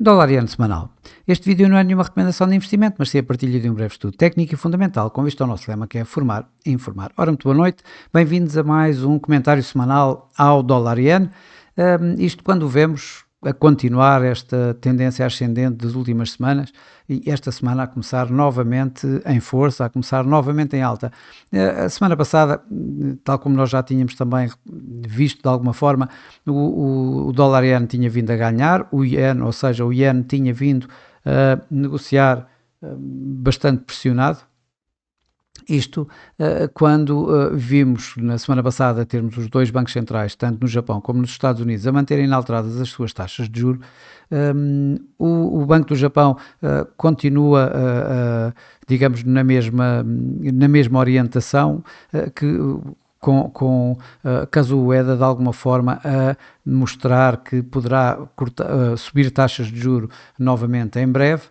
Dólar iene semanal. Este vídeo não é nenhuma recomendação de investimento, mas sim a partilha de um breve estudo técnico e fundamental com vista ao nosso lema, que é formar e informar. Ora, muito boa noite, bem-vindos a mais um comentário semanal ao dólar iene. Isto quando vemos a continuar esta tendência ascendente das últimas semanas e esta semana a começar novamente em força, a começar novamente em alta. A semana passada, tal como nós já tínhamos também visto de alguma forma, o dólar iene tinha vindo a ganhar, o iene, ou seja, o iene tinha vindo a negociar bastante pressionado. Isto quando vimos na semana passada termos os dois bancos centrais, tanto no Japão como nos Estados Unidos, a manterem inalteradas as suas taxas de juros. O Banco do Japão continua, digamos, na mesma orientação que com Kazuo Ueda de alguma forma a mostrar que poderá subir taxas de juro novamente em breve.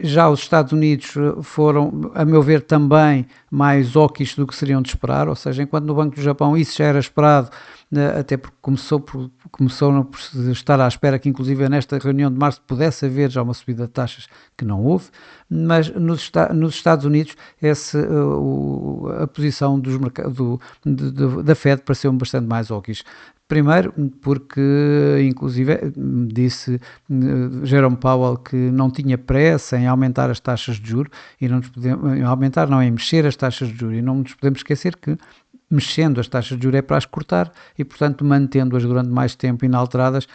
Já os Estados Unidos foram, a meu ver, também mais hawkish do que seriam de esperar, ou seja, enquanto no Banco do Japão isso já era esperado, até porque começou por estar à espera que inclusive nesta reunião de março pudesse haver já uma subida de taxas, que não houve, mas nos Estados Unidos a posição da Fed pareceu-me bastante mais hawkish. Primeiro, porque inclusive disse Jerome Powell que não tinha pressa em aumentar as taxas de juros e em mexer as taxas de juros, e não nos podemos esquecer que mexendo as taxas de juros é para as cortar e, portanto, mantendo-as durante mais tempo inalteradas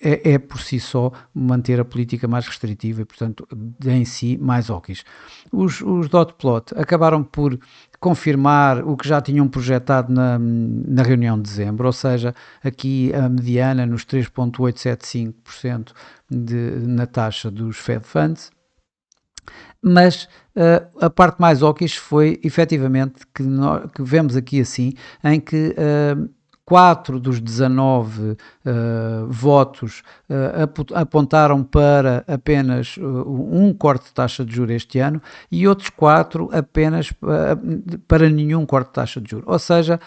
é por si só manter a política mais restritiva e, portanto, em si mais hawkish. Os dot plot acabaram por confirmar o que já tinham projetado na reunião de dezembro, ou seja, aqui a mediana nos 3,875% na taxa dos Fed Funds. Mas a parte mais hawkish foi efetivamente que vemos aqui assim, em que 4 dos 19 votos apontaram para apenas um corte de taxa de juros este ano e outros 4 apenas para nenhum corte de taxa de juros. Ou seja,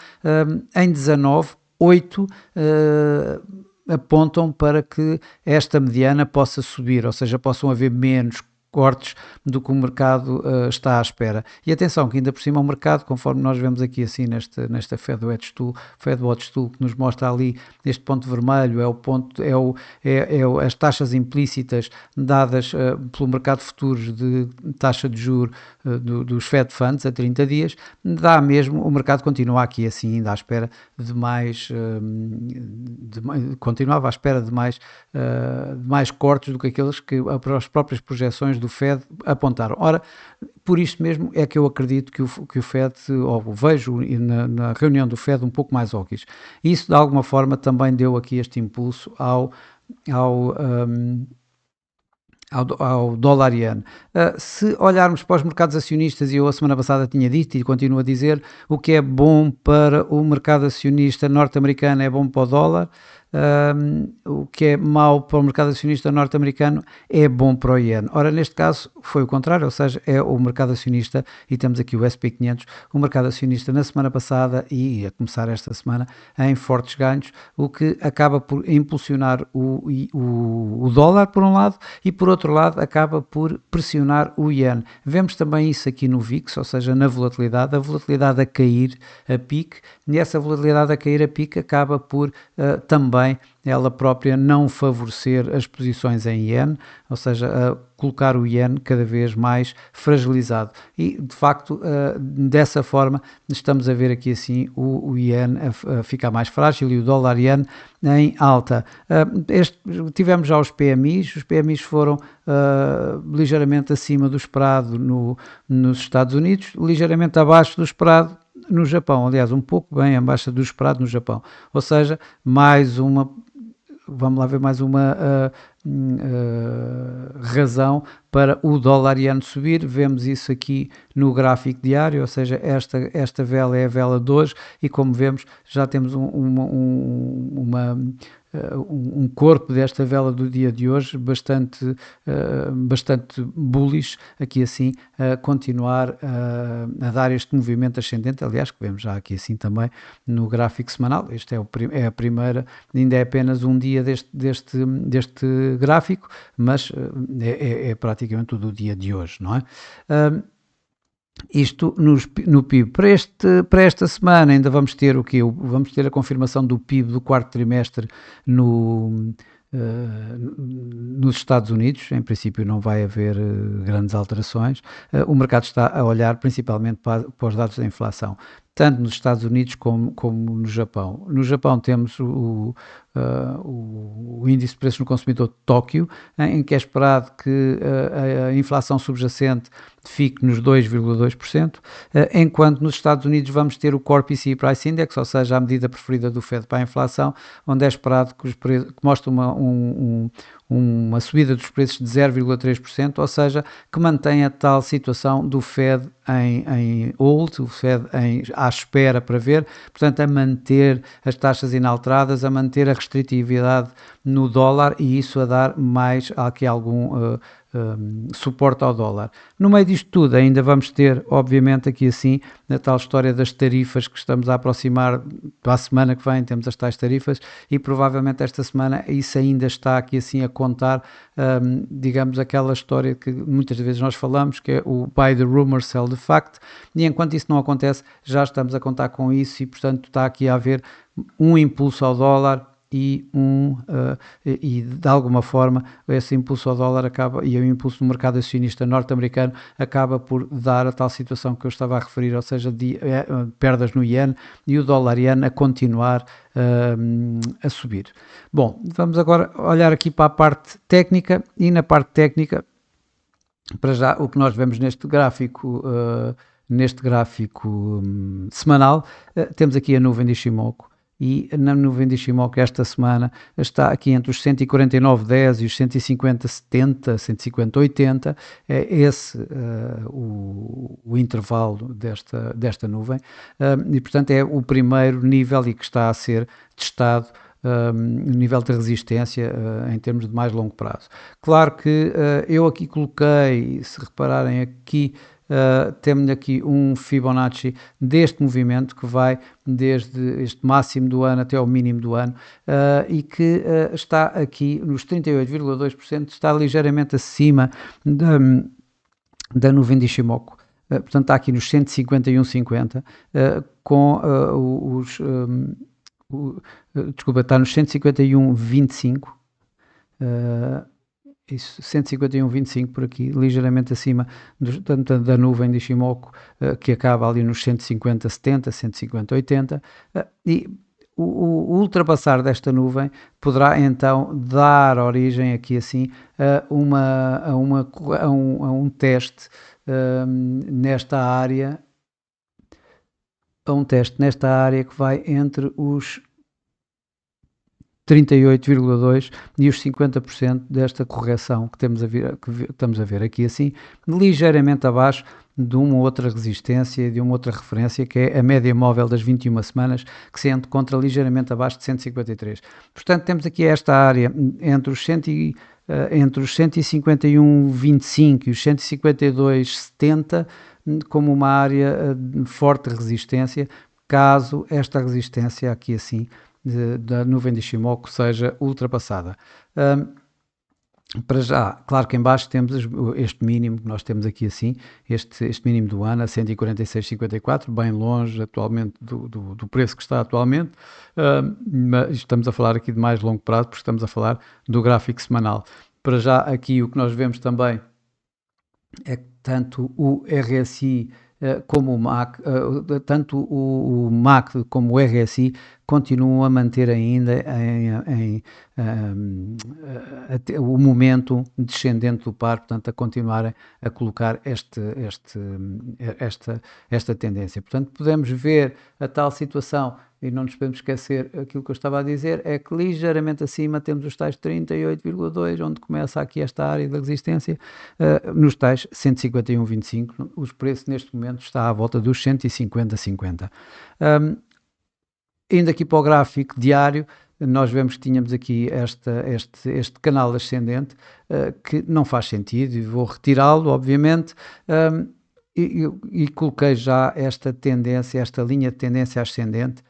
em 19, 8 apontam para que esta mediana possa subir, ou seja, possam haver menos cortes do que o mercado está à espera. E atenção, que ainda por cima o mercado, conforme nós vemos aqui assim nesta Fed Watch Tool, que nos mostra ali este ponto vermelho, as taxas implícitas dadas pelo mercado de futuros de taxa de juros dos Fed Funds a 30 dias, o mercado continua aqui assim, ainda à espera de mais, continuava à espera de mais cortes do que aqueles que as próprias projeções do Fed apontaram. Ora, por isto mesmo é que eu acredito que o Fed, ou vejo na reunião do Fed um pouco mais hawkish. Isso de alguma forma também deu aqui este impulso ao dólar iene. Se olharmos para os mercados acionistas, e eu a semana passada tinha dito e continuo a dizer, o que é bom para o mercado acionista norte-americano é bom para o dólar. O que é mau para o mercado acionista norte-americano é bom para o iene. Ora, neste caso foi o contrário, ou seja, é o mercado acionista, e temos aqui o SP500, o mercado acionista na semana passada e a começar esta semana em fortes ganhos, o que acaba por impulsionar o dólar por um lado e por outro lado acaba por pressionar o iene. Vemos também isso aqui no VIX, ou seja, na volatilidade, a volatilidade a cair a pique, e essa volatilidade a cair a pique acaba por também ela própria não favorecer as posições em iene, ou seja, a colocar o iene cada vez mais fragilizado. E, de facto, dessa forma, estamos a ver aqui assim o iene a ficar mais frágil e o dólar iene em alta. Tivemos já os PMIs foram ligeiramente acima do esperado nos Estados Unidos, ligeiramente abaixo do esperado no Japão, aliás, um pouco bem abaixo do esperado no Japão, ou seja, vamos lá ver mais uma razão para o dólar iene subir. Vemos isso aqui no gráfico diário, ou seja, esta vela é a vela de hoje e como vemos já temos uma um corpo desta vela do dia de hoje bastante bullish, aqui assim, a continuar a dar este movimento ascendente, aliás, que vemos já aqui assim também no gráfico semanal. Este é a primeira, ainda é apenas um dia deste gráfico, mas é praticamente o do dia de hoje, não é? Isto no PIB. Para esta semana ainda vamos ter o quê? Vamos ter a confirmação do PIB do quarto trimestre nos Estados Unidos. Em princípio não vai haver grandes alterações. O mercado está a olhar principalmente para os dados da inflação, tanto nos Estados Unidos como no Japão. No Japão temos o índice de preços no consumidor de Tóquio, em que é esperado que a inflação subjacente fique nos 2,2%, enquanto nos Estados Unidos vamos ter o Core PCE Price Index, ou seja, a medida preferida do Fed para a inflação, onde é esperado que mostre uma subida dos preços de 0,3%, ou seja, que mantém a tal situação do Fed em hold, o Fed à espera para ver, portanto a manter as taxas inalteradas, a manter a restritividade no dólar e isso a dar mais aqui algum suporte ao dólar. No meio disto tudo ainda vamos ter, obviamente, aqui assim, a tal história das tarifas que estamos a aproximar. Para a semana que vem temos as tais tarifas e provavelmente esta semana isso ainda está aqui assim a contar, digamos, aquela história que muitas vezes nós falamos, que é o buy the rumor, sell the fact, e enquanto isso não acontece já estamos a contar com isso e portanto está aqui a haver um impulso ao dólar e de alguma forma esse impulso ao dólar acaba, e o impulso do mercado acionista norte-americano acaba por dar a tal situação que eu estava a referir, ou seja, perdas no iene e o dólar iene a continuar a subir. Bom, vamos agora olhar aqui para a parte técnica e na parte técnica, para já o que nós vemos neste gráfico semanal, temos aqui a nuvem de Ishimoku. E na nuvem de Ishimoku esta semana está aqui entre os 149,10 e os 150,70, 150,80, é esse o intervalo desta nuvem, e portanto é o primeiro nível e que está a ser testado, nível de resistência em termos de mais longo prazo. Claro que eu aqui coloquei, se repararem aqui, temos aqui um Fibonacci deste movimento que vai desde este máximo do ano até ao mínimo do ano e que está aqui nos 38,2%, está ligeiramente acima da nuvem de Ishimoku. Portanto está aqui nos 151,50 com desculpa, está nos 151,25 isso, 151,25 por aqui, ligeiramente acima da nuvem de Ishimoku, que acaba ali nos 150,70, 150,80, e o ultrapassar desta nuvem poderá então dar origem aqui assim a um teste nesta área, que vai entre os 38,2% e os 50% desta correção que estamos a ver aqui assim, ligeiramente abaixo de uma outra resistência, de uma outra referência, que é a média móvel das 21 semanas, que se encontra ligeiramente abaixo de 153. Portanto, temos aqui esta área entre os 151,25 e os 152,70 como uma área de forte resistência, caso esta resistência aqui assim da nuvem de Ishimoku seja ultrapassada. Para já, claro que em baixo temos este mínimo que nós temos aqui assim, este mínimo do ano a 146,54, bem longe atualmente do preço que está atualmente, mas estamos a falar aqui de mais longo prazo porque estamos a falar do gráfico semanal. Para já aqui o que nós vemos também é que tanto o RSI como o MAC, tanto o MAC como o RSI continuam a manter ainda o momento descendente do par, portanto a continuarem a colocar esta tendência. Portanto podemos ver a tal situação, e não nos podemos esquecer aquilo que eu estava a dizer, é que ligeiramente acima temos os tais 38,2, onde começa aqui esta área da resistência, nos tais 151,25, os preços neste momento está à volta dos 150,50. Indo aqui para o gráfico diário, nós vemos que tínhamos aqui este canal ascendente que não faz sentido, e vou retirá-lo, obviamente, e coloquei já esta tendência, esta linha de tendência ascendente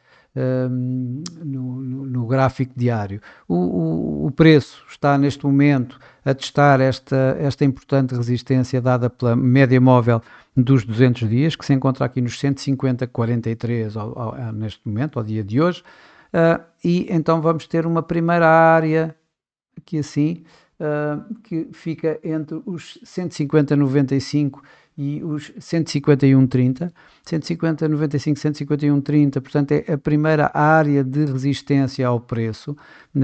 no gráfico diário. O preço está neste momento a testar esta importante resistência dada pela média móvel dos 200 dias, que se encontra aqui nos 150,43 neste momento, ao dia de hoje. E então vamos ter uma primeira área aqui assim, que fica entre os 150,95 e os 151,30, 150,95, 151,30, portanto é a primeira área de resistência ao preço,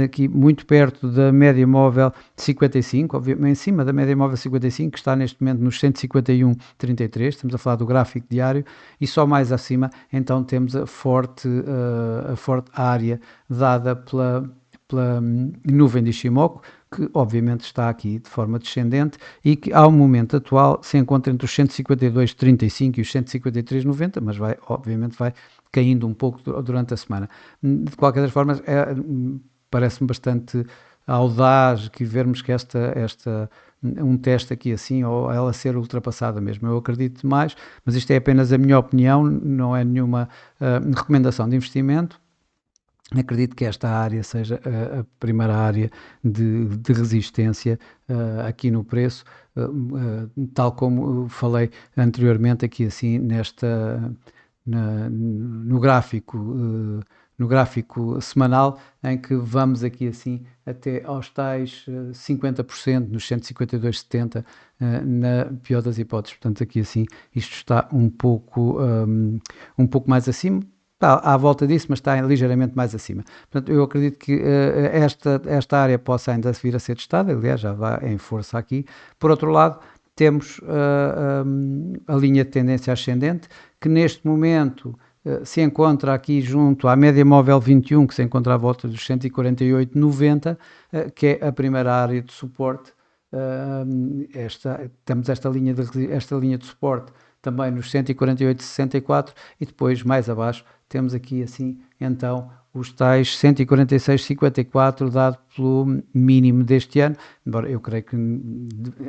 aqui muito perto da média móvel 55, obviamente em cima da média móvel 55, que está neste momento nos 151,33, estamos a falar do gráfico diário, e só mais acima então temos a forte área dada pela nuvem de Ishimoku, que obviamente está aqui de forma descendente e que ao momento atual se encontra entre os 152,35 e os 153,90, mas obviamente vai caindo um pouco durante a semana. De qualquer das formas, parece-me bastante audaz que vermos que um teste aqui assim, ou ela ser ultrapassada mesmo. Eu acredito mais, mas isto é apenas a minha opinião, não é nenhuma recomendação de investimento. Acredito que esta área seja a primeira área de resistência aqui no preço, tal como falei anteriormente aqui assim no gráfico semanal, em que vamos aqui assim até aos tais 50%, nos 152,70, na pior das hipóteses. Portanto, aqui assim isto está um pouco mais acima. Está à volta disso, mas está ligeiramente mais acima. Portanto, eu acredito que esta área possa ainda vir a ser testada, aliás, já vai em força aqui. Por outro lado, temos a linha de tendência ascendente, que neste momento se encontra aqui junto à média móvel 21, que se encontra à volta dos 148,90, que é a primeira área de suporte. Temos esta linha de suporte também nos 148,64 e depois mais abaixo temos aqui assim então os tais 146,54 dado pelo mínimo deste ano, embora eu creio que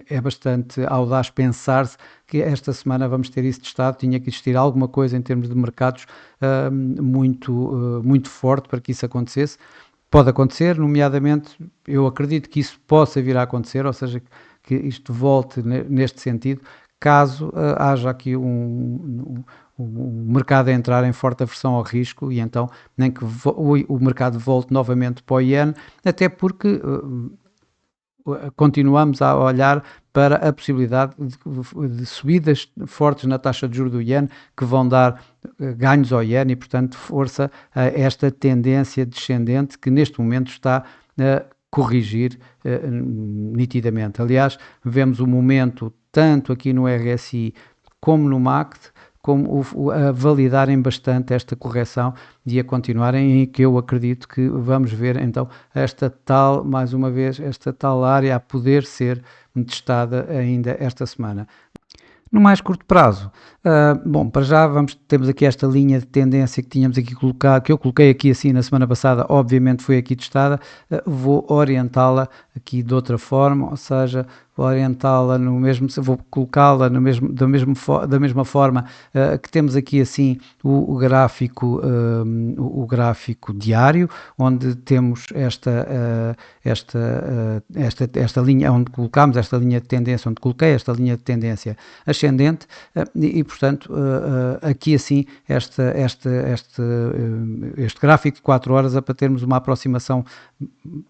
é bastante audaz pensar-se que esta semana vamos ter isso testado, tinha que existir alguma coisa em termos de mercados muito forte para que isso acontecesse. Pode acontecer, nomeadamente, eu acredito que isso possa vir a acontecer, ou seja, que isto volte neste sentido, caso haja aqui o mercado a entrar em forte aversão ao risco e então nem que o mercado volte novamente para o iene, até porque continuamos a olhar para a possibilidade de subidas fortes na taxa de juros do iene que vão dar ganhos ao iene e, portanto, força a esta tendência descendente que neste momento está a corrigir nitidamente. Aliás, vemos o momento tanto aqui no RSI como no MACD, como a validarem bastante esta correção e a continuarem, em que eu acredito que vamos ver então mais uma vez, esta tal área a poder ser testada ainda esta semana. No mais curto prazo, bom, para já temos aqui esta linha de tendência que tínhamos aqui colocado, que eu coloquei aqui assim na semana passada, obviamente foi aqui testada, vou orientá-la aqui de outra forma, ou seja, vou orientá-la vou colocá-la da mesma forma que temos aqui assim o gráfico diário, onde temos esta linha, onde colocamos esta linha de tendência, onde coloquei esta linha de tendência ascendente e portanto aqui assim este gráfico de 4 horas é para termos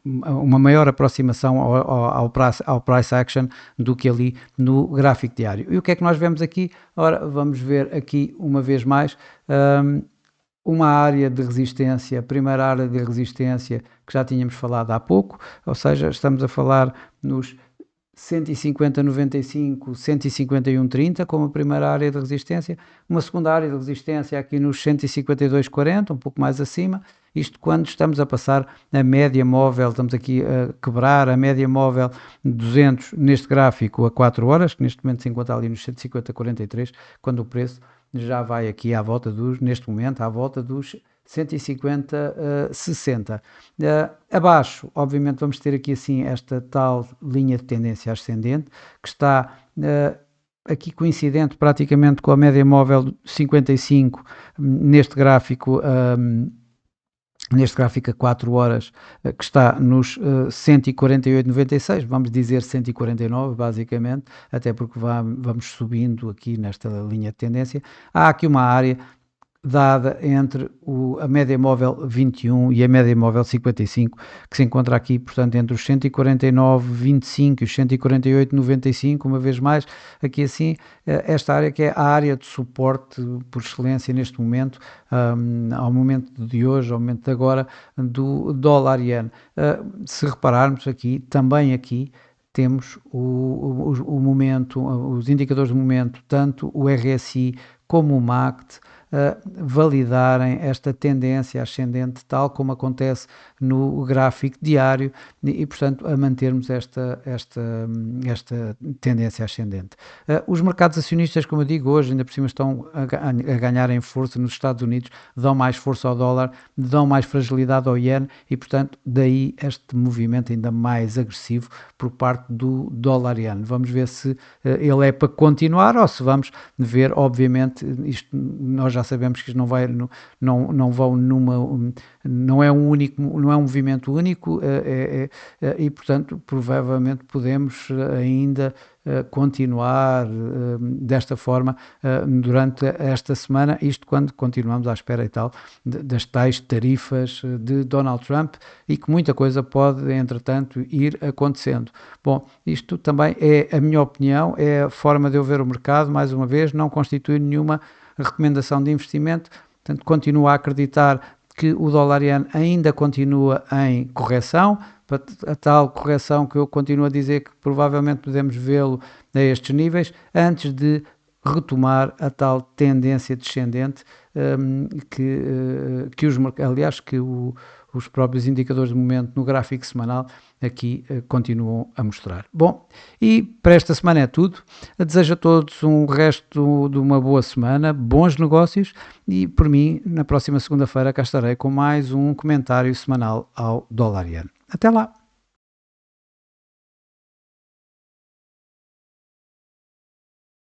uma maior aproximação ao price action do que ali no gráfico diário. E o que é que nós vemos aqui? Ora, vamos ver aqui uma vez mais uma área de resistência, a primeira área de resistência que já tínhamos falado há pouco, ou seja, estamos a falar nos 150,95, 151,30 como a primeira área de resistência, uma segunda área de resistência aqui nos 152,40, um pouco mais acima, isto quando estamos a passar a média móvel, estamos aqui a quebrar a média móvel de 200 neste gráfico a 4 horas, que neste momento se encontra ali nos 150,43, quando o preço já vai aqui neste momento, à volta dos 150,60. Abaixo, obviamente, vamos ter aqui assim esta tal linha de tendência ascendente, que está aqui coincidente praticamente com a média móvel 55 neste gráfico a 4 horas, que está nos 148,96, vamos dizer 149 basicamente, até porque vamos subindo aqui nesta linha de tendência. Há aqui uma área dada entre a média móvel 21 e a média móvel 55, que se encontra aqui, portanto, entre os 149,25 e os 148,95, uma vez mais, aqui assim, esta área que é a área de suporte por excelência neste momento, ao momento de hoje, ao momento de agora, do dólar-iene. Se repararmos aqui, também aqui, temos o momento, os indicadores de momento, tanto o RSI como o MACD, validarem esta tendência ascendente, tal como acontece no gráfico diário, e portanto, a mantermos esta tendência ascendente. Os mercados acionistas, como eu digo, hoje ainda por cima estão a ganhar em força nos Estados Unidos, dão mais força ao dólar, dão mais fragilidade ao iene e, portanto, daí este movimento ainda mais agressivo por parte do dólar-iene. Vamos ver se ele é para continuar ou se vamos ver, obviamente, isto nós já sabemos que isto não vão não é um movimento único, e portanto provavelmente podemos ainda continuar desta forma durante esta semana, isto quando continuamos à espera e tal das tais tarifas de Donald Trump, e que muita coisa pode entretanto ir acontecendo. Bom, isto também é a minha opinião, é a forma de eu ver o mercado, mais uma vez, não constitui nenhuma recomendação de investimento, portanto continuo a acreditar que o dólar-iene ainda continua em correção, a tal correção que eu continuo a dizer que provavelmente podemos vê-lo a estes níveis, antes de retomar a tal tendência descendente que os próprios indicadores de momento no gráfico semanal aqui continuam a mostrar. Bom, e para esta semana é tudo. Desejo a todos um resto de uma boa semana, bons negócios, e por mim, na próxima segunda-feira cá estarei com mais um comentário semanal ao dólar-iene. Até lá!